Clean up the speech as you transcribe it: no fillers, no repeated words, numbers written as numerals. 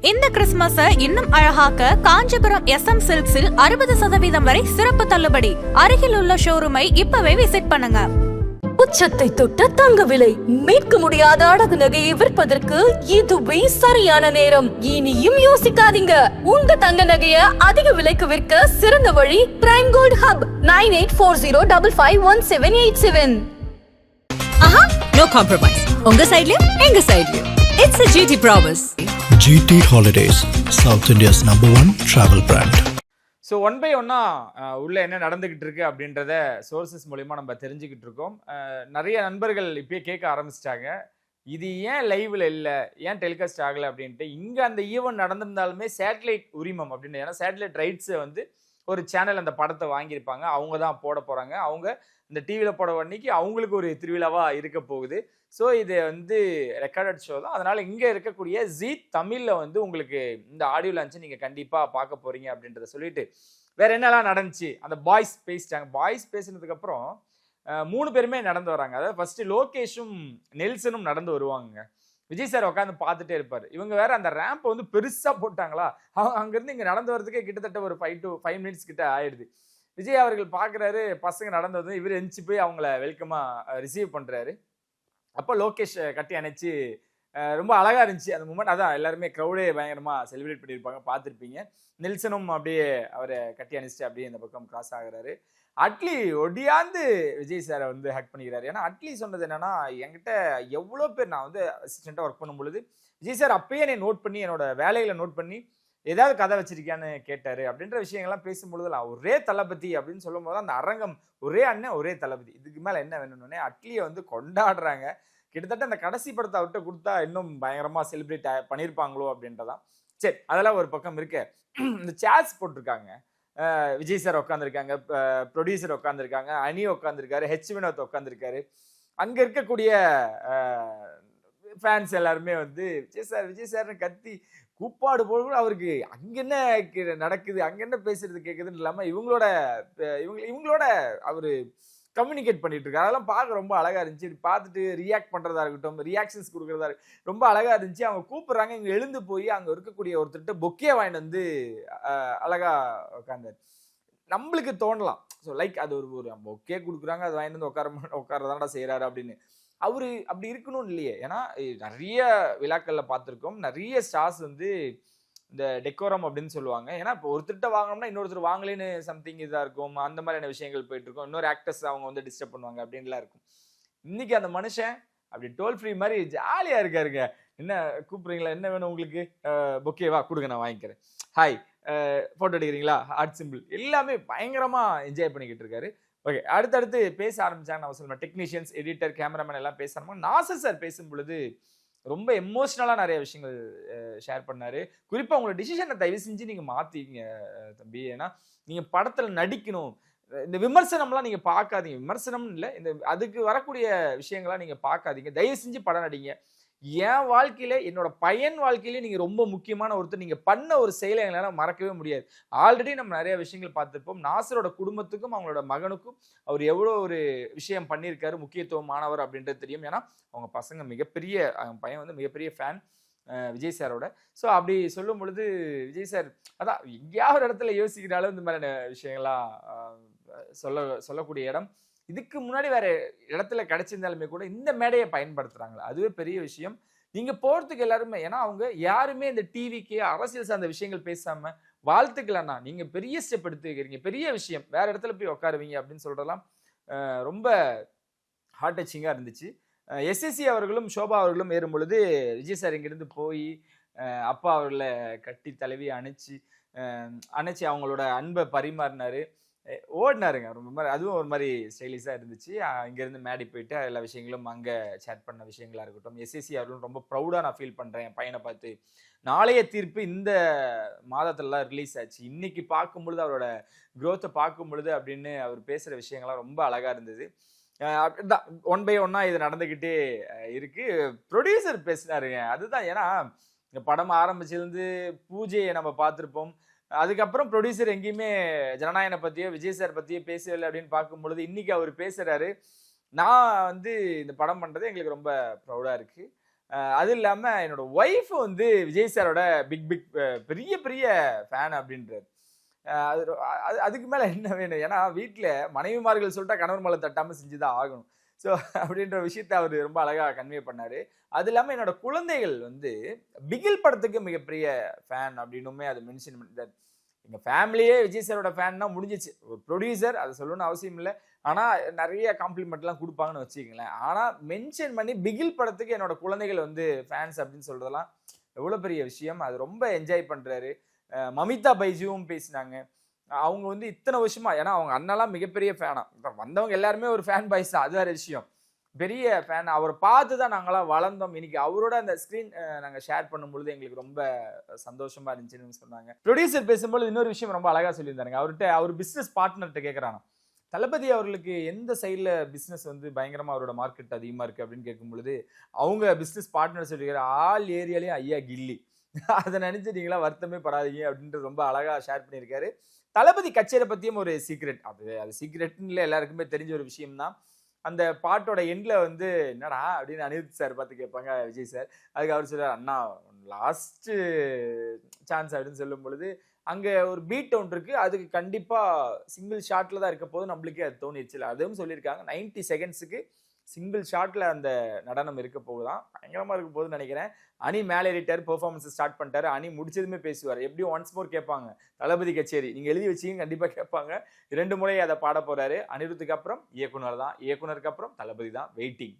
இந்த கிறிஸ்துமஸை இன்னும் அழகாக்க காஞ்சிபுரம் SM சில்க்ஸில் 60% வரை சிறப்பு தள்ளுபடி. அருகில் உள்ள ஷோரூமை இப்பவே விசிட் பண்ணுங்க. உச்சத்தை தொட்ட தங்க விலை, மீட்க முடியாத அடகு நகையை விற்பதற்கு இதுவே சரியான நேரம். இனியும் யோசிக்காதீங்க. உங்க தங்க நகைய அதிக விலைக்கு விற்க சிறந்த வழி பிரைம் கோல்ட் ஹப் 9840551787. ஆஹா, no compromise. உங்க சைடுலயும் எங்க சைடுலயும். It's a GT promise. GT Holidays, South India's #1 travel brand. So one by ஒன்னா உள்ள என்ன நடந்துகிட்டு இருக்கு அப்படின்றத சோர்சஸ் மூலிமா நம்ம தெரிஞ்சுக்கிட்டு இருக்கோம். நிறைய நண்பர்கள் இப்பயே கேட்க ஆரம்பிச்சிட்டாங்க, இது ஏன் லைவ்ல இல்லை, ஏன் டெலிகாஸ்ட் ஆகலை அப்படின்ட்டு. இங்கே அந்த ஈவெண்ட் நடந்திருந்தாலுமே சேட்டலைட் உரிமம் அப்படின்னு, ஏன்னா சேட்டலைட் ரைட்ஸை வந்து ஒரு சேனல் அந்த படத்தை வாங்கியிருப்பாங்க, அவங்க தான் போட போகிறாங்க. அவங்க இந்த டிவியில் போட அன்னைக்கு அவங்களுக்கு ஒரு திருவிழாவாக இருக்க போகுது. ஸோ இது வந்து ரெக்கார்டட் ஷோ தான். அதனால் இங்கே இருக்கக்கூடிய ஜீ தமிழில் வந்து உங்களுக்கு இந்த ஆடியோ லான்ச்சை நீங்கள் கண்டிப்பாக பார்க்க போகிறீங்க அப்படின்றத சொல்லிட்டு, வேறு என்னெல்லாம் நடந்துச்சு, அந்த பாய்ஸ் பேசிட்டாங்க. பாய்ஸ் பேசினதுக்கப்புறம் 3 பேருமே நடந்து வராங்க. அதாவது ஃபஸ்ட்டு லோகேஷும் நெல்சனும் நடந்து வருவாங்க. விஜய் சார் உட்காந்து பார்த்துட்டே இருப்பார். இவங்க வேற அந்த ரேம்பை வந்து பெருசாக போட்டாங்களா, அங்கேருந்து இங்கே நடந்து வரதுக்கே கிட்டத்தட்ட ஒரு 5 minutes கிட்ட ஆயிடுது. விஜய் அவர்கள் பார்க்குறாரு, பசங்க நடந்து வந்து இவர் எந்திச்சு போய் அவங்கள வெல்கமாக ரிசீவ் பண்ணுறாரு. அப்போ லோகேஷ் கட்டி அணைச்சி ரொம்ப அழகாக இருந்துச்சு அந்த மூமெண்ட். அதான் எல்லாருமே க்ரௌடே பயங்கரமாக செலிப்ரேட் பண்ணியிருப்பாங்க, பார்த்துருப்பீங்க. நெல்சனும் அப்படியே அவரை கட்டி அணைச்சிட்டு அப்படியே இந்த பக்கம் கிராஸ் ஆகுறாரு. அட்லி ஒடியாந்து விஜய் சாரை வந்து ஹக் பண்ணிக்கிறாரு. ஏன்னா அட்லி சொன்னது என்னன்னா, என்கிட்ட எவ்வளோ பேர், நான் வந்து அசிஸ்டண்ட்டாக ஒர்க் பண்ணும் பொழுது விஜய் சார் அப்பயே என்னை நோட் பண்ணி, என்னோட வேலைகளை நோட் பண்ணி ஏதாவது கதை வச்சிருக்கியான்னு கேட்டார் அப்படின்ற விஷயங்கள்லாம் பேசும்பொழுது, ஒரே தளபதி அப்படின்னு சொல்லும் போது அந்த அரங்கம் ஒரே அண்ணன் ஒரே தளபதி, இதுக்கு மேலே என்ன வேணும்னே அட்லியை வந்து கொண்டாடுறாங்க. கிட்டத்தட்ட அந்த கடைசி படத்தை அவர்கிட்ட கொடுத்தா இன்னும் பயங்கரமாக செலிப்ரேட் பண்ணியிருப்பாங்களோ அப்படின்றதான். சரி, அதெல்லாம் ஒரு பக்கம் இருக்கு. இந்த சேர்ஸ் போட்டிருக்காங்க, விஜய் சார் உட்காந்துருக்காங்க, ப்ரொடியூசர் உட்காந்துருக்காங்க, அனி உட்காந்துருக்காரு, வினோத் உட்காந்துருக்காரு. அங்கே இருக்கக்கூடிய ஃபேன்ஸ் எல்லாருமே வந்து விஜய் சார்னு கத்தி கூப்பாடு போது அவருக்கு அங்கே என்ன நடக்குது, அங்கே என்ன பேசுறது கேட்குதுன்னு இல்லாமல் இவங்களோட அவர் கம்யூனிகேட் பண்ணிட்டு இருக்காரு. அதெல்லாம் பார்க்க ரொம்ப அழகாக இருந்துச்சு. பார்த்துட்டு ரியாக்ட் பண்ணுறதா இருக்கட்டும், ரியாக்ஷன்ஸ் கொடுக்குறதா இருக்கட்டும், ரொம்ப அழகாக இருந்துச்சு. அவங்க கூப்பிட்றாங்க, இங்கே எழுந்து போய் அங்கே இருக்கக்கூடிய ஒருத்தர்கிட்ட பொக்கே வாங்கிட்டு வந்து அழகாக உட்காந்தார். நம்மளுக்கு தோணலாம், ஸோ லைக் அது ஒரு பொக்கே கொடுக்குறாங்க, அது வாங்கிட்டு வந்து உட்காரதானடா செய்கிறாரு அப்படின்னு. அவரு அப்படி இருக்கணும் இல்லையே. ஏன்னா நிறைய விழாக்களில் பார்த்துருக்கோம், நிறைய ஸ்டார்ஸ் வந்து இந்த டெக்கோரம் அப்படின்னு சொல்லுவாங்க. ஏன்னா இப்போ ஒருத்தர்கிட்ட வாங்கினோம்னா இன்னொருத்தர் வாங்கலேன்னு சம்திங் இதாக இருக்கும், அந்த மாதிரியான விஷயங்கள் போயிட்டு இருக்கும். இன்னொரு ஆக்டர்ஸ் அவங்க வந்து டிஸ்டர்ப் பண்ணுவாங்க அப்படின்லாம் இருக்கும். இன்னைக்கு அந்த மனுஷன் அப்படி டோல் ஃப்ரீ மாதிரி ஜாலியாக இருக்காருங்க. என்ன கூப்பிட்றீங்களா, என்ன வேணும் உங்களுக்கு, பொக்கேவா கொடுங்க நான் வாங்கிக்கிறேன், ஹாய் ஃபோட்டோ எடுக்கிறீங்களா, ஹார்ட் சிம்பிள், எல்லாமே பயங்கரமாக என்ஜாய் பண்ணிக்கிட்டு இருக்காரு. ஓகே, அடுத்தடுத்து பேச ஆரம்பிச்சாங்க. நான் சொல்லுவேன் டெக்னீஷியன்ஸ், எடிட்டர், கேமராமேன் எல்லாம் பேச ஆரம்பிச்சு. நாசர் சார் பேசும் பொழுது ரொம்ப எமோஷ்னலாக நிறைய விஷயங்கள் ஷேர் பண்ணார். குறிப்பாக உங்களோட டிசிஷனை தயவு செஞ்சு நீங்கள் மாற்றிங்க தம்பி. ஏன்னா நீங்கள் படத்தில் நடிக்கணும், இந்த விமர்சனம்லாம் நீங்கள் பார்க்காதீங்க. விமர்சனம் இல்லை, இந்த அதுக்கு வரக்கூடிய விஷயங்கள்லாம் நீங்கள் பார்க்காதீங்க. தயவு செஞ்சு படம் நடிங்க. என் வாழ்க்கையில, என்னோட பையன் வாழ்க்கையிலே நீங்க ரொம்ப முக்கியமான ஒருத்தர். நீங்க பண்ண ஒரு செயலை எங்களால் மறக்கவே முடியாது. ஆல்ரெடி நம்ம நிறைய விஷயங்கள் பார்த்துருப்போம். நாசரோட குடும்பத்துக்கும் அவங்களோட மகனுக்கும் அவர் எவ்வளோ ஒரு விஷயம் பண்ணியிருக்காரு, முக்கியத்துவமானவர் அப்படின்றது தெரியும். ஏன்னா அவங்க பசங்க மிகப்பெரிய, அவங்க பையன் வந்து மிகப்பெரிய ஃபேன் விஜய் சாரோட. ஸோ அப்படி சொல்லும் பொழுது விஜய் சார் அதான் எங்கேயாவது ஒரு இடத்துல யோசிக்கிறாலும் இந்த மாதிரியான விஷயங்கள்லாம் சொல்லக்கூடிய இடம். இதுக்கு முன்னாடி வேற இடத்துல கிடைச்சிருந்தாலுமே கூட இந்த மேடையை பயன்படுத்துறாங்களா, அதுவே பெரிய விஷயம். நீங்க போறதுக்கு எல்லாருமே, ஏன்னா அவங்க யாருமே இந்த டிவிக்கு அரசியல் சார்ந்த விஷயங்கள் பேசாம வாழ்த்துக்கலண்ணா, நீங்க பெரிய ஸ்டெப் எடுத்துக்கிறீங்க, பெரிய விஷயம், வேற இடத்துல போய் உட்காருவீங்க அப்படின்னு சொல்றதெல்லாம் ரொம்ப ஹார்ட் டச்சிங்கா இருந்துச்சு. SSC அவர்களும் ஷோபா அவர்களும் ஏறும் பொழுது விஜய் சார் இங்கிருந்து போய் அப்பா அவர்களை கட்டி தழுவி அணைச்சி அவங்களோட அன்பை பரிமாறினாரு, ஓடினாருங்க. ரொம்ப மாதிரி அதுவும் ஒரு மாதிரி ஸ்டைலிஷாக இருந்துச்சு. இங்கேருந்து மேடி போயிட்டு எல்லா விஷயங்களும் அங்கே சேட் பண்ண விஷயங்களாக இருக்கட்டும். SSC அவர்களும் ரொம்ப ப்ரௌடாக நான் ஃபீல் பண்ணுறேன் என் பையனை பார்த்து. நாளைய தீர்ப்பு இந்த மாதத்துலலாம் ரிலீஸ் ஆச்சு. இன்னைக்கு பார்க்கும் பொழுது அவரோட க்ரோத்தை பார்க்கும் பொழுது அப்படின்னு அவர் பேசுகிற விஷயங்கள்லாம் ரொம்ப அழகாக இருந்தது. அப்படிதான் ஒன் பை ஒன்னா இது நடந்துக்கிட்டே இருக்கு. ப்ரொடியூசர் பேசினாருங்க, அதுதான். ஏன்னா இந்த படம் ஆரம்பிச்சிருந்து பூஜையை நம்ம பார்த்துருப்போம். அதுக்கப்புறம் ப்ரொடியூசர் எங்கேயுமே ஜனநாயகனை பற்றியோ விஜய் சார் பற்றியோ பேசவில்லை அப்படின்னு பார்க்கும் பொழுது இன்னைக்கு அவர் பேசுகிறாரு. நான் வந்து இந்த படம் பண்ணுறது எங்களுக்கு ரொம்ப ப்ரௌடாக இருக்குது. அது இல்லாம என்னோட ஒய்ஃப் வந்து விஜய் சாரோட பிக் பெரிய பெரிய ஃபேன் அப்படின்றாரு. அதுக்கு மேல என்ன வேணும்? ஏன்னா வீட்டுல மனைவிமார்கள் சொல்லிட்டா கணவர் மேல தட்டாம செஞ்சுதான் ஆகணும். ஸோ அப்படின்ற விஷயத்த அவர் ரொம்ப அழகா கன்வே பண்ணாரு. அது இல்லாம என்னோட குழந்தைகள் வந்து பிகில் படத்துக்கு மிகப்பெரிய ஃபேன் அப்படின்னுமே அது மென்ஷன் பண்ணி, எங்க ஃபேமிலியே விஜய் சாரோட ஃபேன்னா முடிஞ்சிச்சு. ஒரு ப்ரொடியூசர் அதை சொல்லணும்னு அவசியம் இல்லை. ஆனா நிறைய காம்ப்ளிமெண்ட்லாம் கொடுப்பாங்கன்னு வச்சுக்கங்களேன். ஆனா மென்ஷன் பண்ணி பிகில் படத்துக்கு என்னோட குழந்தைகள் வந்து ஃபேன்ஸ் அப்படின்னு சொல்றதெல்லாம் எவ்வளவு பெரிய விஷயம். அது ரொம்ப என்ஜாய் பண்றாரு. மமிதா பைஜுவும் பேசினாங்க. அவங்க வந்து இத்தனை வருஷமா, ஏன்னா அவங்க அண்ணெல்லாம் மிகப்பெரிய ஃபேனா, வந்தவங்க எல்லாருமே ஒரு ஃபேன் பாய்ஸ் தான், அது வேற விஷயம். பெரிய ஃபேன். அவரை பார்த்து தான் நாங்களாம் வளர்ந்தோம். இன்னைக்கு அவரோட அந்த ஸ்க்ரீன் நாங்கள் ஷேர் பண்ணும்பொழுது எங்களுக்கு ரொம்ப சந்தோஷமா இருந்துச்சுன்னு சொன்னாங்க. ப்ரொடியூசர் பேசும்போது இன்னொரு விஷயம் ரொம்ப அழகா சொல்லியிருந்தாங்க. அவர் பிஸ்னஸ் பார்ட்னர்கிட்ட கேட்குறாங்க, தளபதி அவர்களுக்கு எந்த சைடில் பிஸ்னஸ் வந்து பயங்கரமாக அவரோட மார்க்கெட் அதிகமாக இருக்குது அப்படின்னு கேட்கும் பொழுது அவங்க பிஸ்னஸ் பார்ட்னர் சொல்லியிருக்காரு, ஆல் ஏரியாலையும் ஐயா கில்லி, அதை நினைச்சு நீங்களா வருத்தமே படாதீங்க அப்படின்ட்டு ரொம்ப அழகா ஷேர் பண்ணியிருக்காரு. தளபதி கச்சேரி பற்றியும் ஒரு சீக்ரெட், அது சீக்ரெட்னு இல்லை, எல்லாருக்குமே தெரிஞ்ச ஒரு விஷயம் தான். அந்த பாட்டோட எண்ட்ல வந்து என்னடா அப்படின்னு அனிருத் சார் பார்த்து கேட்பாங்க விஜய் சார். அதுக்கு அவர் சொல்றாரு, அண்ணா லாஸ்ட் சான்ஸ் அப்படின்னு சொல்லும் பொழுது அங்க ஒரு பீட் ஒன்று இருக்கு, அதுக்கு கண்டிப்பா சிங்கிள் ஷாட்ல தான் இருக்க போது நம்மளுக்கே அது தோணிடுச்சு. அதுவும் சொல்லியிருக்காங்க 90 செகண்ட்ஸுக்கு சிங்கிள் ஷாட்ல அந்த நடனம் இருக்க போகுதான். பயங்கரமா இருக்க போகுதுன்னு நினைக்கிறேன். அணி மேலே ஏறிட்டார், பெர்ஃபார்மன்ஸ் ஸ்டார்ட் பண்ணிட்டாரு. அணி முடிச்சதுமே பேசுவார். எப்படியும் ஒன்ஸ் மோர் கேட்பாங்க, தளபதி கச்சேரி நீங்க எழுதி வச்சீங்க, கண்டிப்பா கேட்பாங்க. 2 முறை அதை பாட போறாரு. அனிருத்துக்கு அப்புறம் இயக்குனர் தான், இயக்குனருக்கு அப்புறம் தளபதி தான். வெயிட்டிங்.